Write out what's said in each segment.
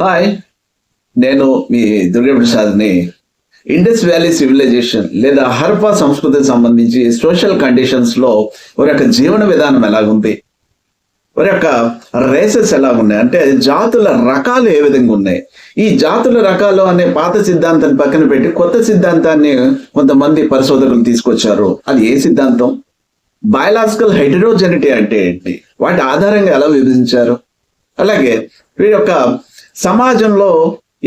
Hi, నేను మీ దుర్గాప్రసాద్ని. Indus valley civilisation లేదా హరప్పా సంస్కృతికి సంబంధించి సోషల్ కండిషన్స్లో ఒక యొక్క జీవన విధానం ఎలాగుంది, ఒక యొక్క రేసెస్ ఎలా ఉన్నాయి, అంటే జాతుల రకాలు ఏ విధంగా ఉన్నాయి. ఈ జాతుల రకాలు అనే పాత సిద్ధాంతాన్ని పక్కన పెట్టి కొత్త సిద్ధాంతాన్ని కొంతమంది పరిశోధకులు తీసుకొచ్చారు. అది ఏ సిద్ధాంతం? బయలాజికల్ హెటరోజెనిటీ అంటే ఏంటి, వాటి ఆధారంగా ఎలా విభజించారు, అలాగే వీరి యొక్క సమాజంలో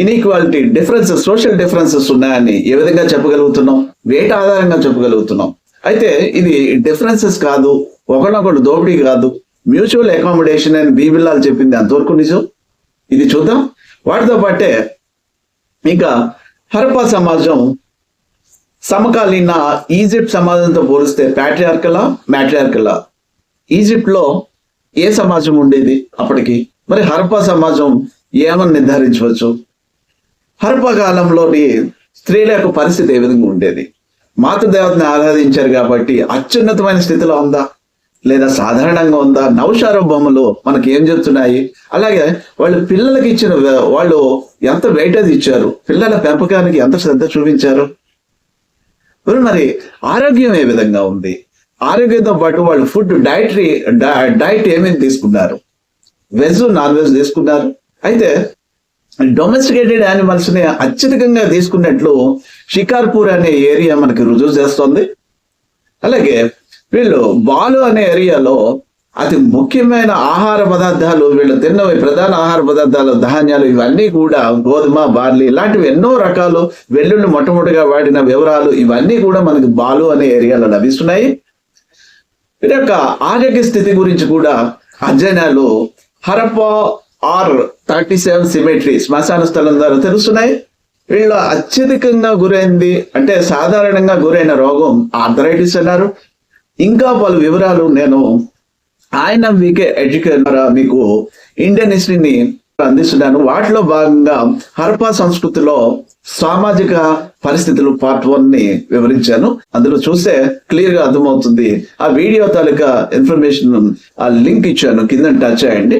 ఇన్ఈక్వాలిటీ డిఫరెన్సెస్, సోషల్ డిఫరెన్సెస్ ఉన్నాయని ఏ విధంగా చెప్పగలుగుతున్నాం, వేటి ఆధారంగా చెప్పగలుగుతున్నాం. అయితే ఇది డిఫరెన్సెస్ కాదు, ఒకరినొకరు దోపిడీ కాదు, మ్యూచువల్ అకామిడేషన్ అని బీబిల్లాలు చెప్పింది అంతవరకు నిజం. ఇది చూద్దాం. వాటితో పాటే ఇంకా హరప్పా సమాజం సమకాలీన ఈజిప్ట్ సమాజంతో పోలిస్తే ప్యాట్రియార్కలా మ్యాట్రియార్కలా? ఈజిప్ట్లో ఏ సమాజం ఉండేది అప్పటికి, మరి హరప్పా సమాజం ఏమని నిర్ధారించవచ్చు? హరప్పా కాలంలోని స్త్రీల యొక్క పరిస్థితి ఏ విధంగా ఉండేది? మాతృదేవతని ఆరాధించారు కాబట్టి అత్యున్నతమైన స్థితిలో ఉందా, లేదా సాధారణంగా ఉందా? నవశారభూములు మనకి ఏం చెప్తున్నాయి? అలాగే వాళ్ళు పిల్లలకి ఇచ్చిన వాళ్ళు ఎంత వెయిటేజ్ ఇచ్చారు, పిల్లల పెంపకానికి ఎంత శ్రద్ధ చూపించారు? మరి ఆరోగ్యం ఏ విధంగా ఉంది? ఆరోగ్యంతో పాటు వాళ్ళు ఫుడ్ డైట్ ఏమేమి తీసుకున్నారు? వెజ్, నాన్ వెజ్ తీసుకున్నారు. అయితే డొమెస్టికేటెడ్ యానిమల్స్ ని అత్యధికంగా తీసుకున్నట్లు షికార్పూర్ అనే ఏరియా మనకి రుజువు చేస్తుంది. అలాగే వీళ్ళు బాలు అనే ఏరియాలో అతి ముఖ్యమైన ఆహార పదార్థాలు, వీళ్ళు తిన్నవి ప్రధాన ఆహార పదార్థాలు ధాన్యాలు, ఇవన్నీ కూడా గోధుమ, బార్లీ ఇలాంటివి ఎన్నో రకాలు, వెల్లుల్లి మొట్టమొదటిగా వాడిన వివరాలు ఇవన్నీ కూడా మనకి బాలు అనే ఏరియాలో లభిస్తున్నాయి. వీరి యొక్క ఆరోగ్య స్థితి గురించి కూడా అధ్యయనాలు హరప్పా ఆర్ 37 సిమెట్రీ శ్మశాన స్థలం ద్వారా తెలుస్తున్నాయి. వీళ్ళు అత్యధికంగా గురైంది అంటే సాధారణంగా గురైన రోగం ఆర్థరైటిస్ అన్నారు. ఇంకా పలు వివరాలు నేను ఆయన వీకే ఎడ్యుకేషన్ ద్వారా మీకు ఇండియన్ హిస్టరీని అందిస్తున్నాను. వాటిలో భాగంగా హరప్పా సంస్కృతిలో సామాజిక పరిస్థితులు పార్ట్ 1 ని వివరించాను. అందులో చూస్తే క్లియర్ గా అర్థమవుతుంది. ఆ వీడియో తాలూకా ఇన్ఫర్మేషన్ ఆ లింక్ ఇచ్చాను, కింద టచ్ చేయండి.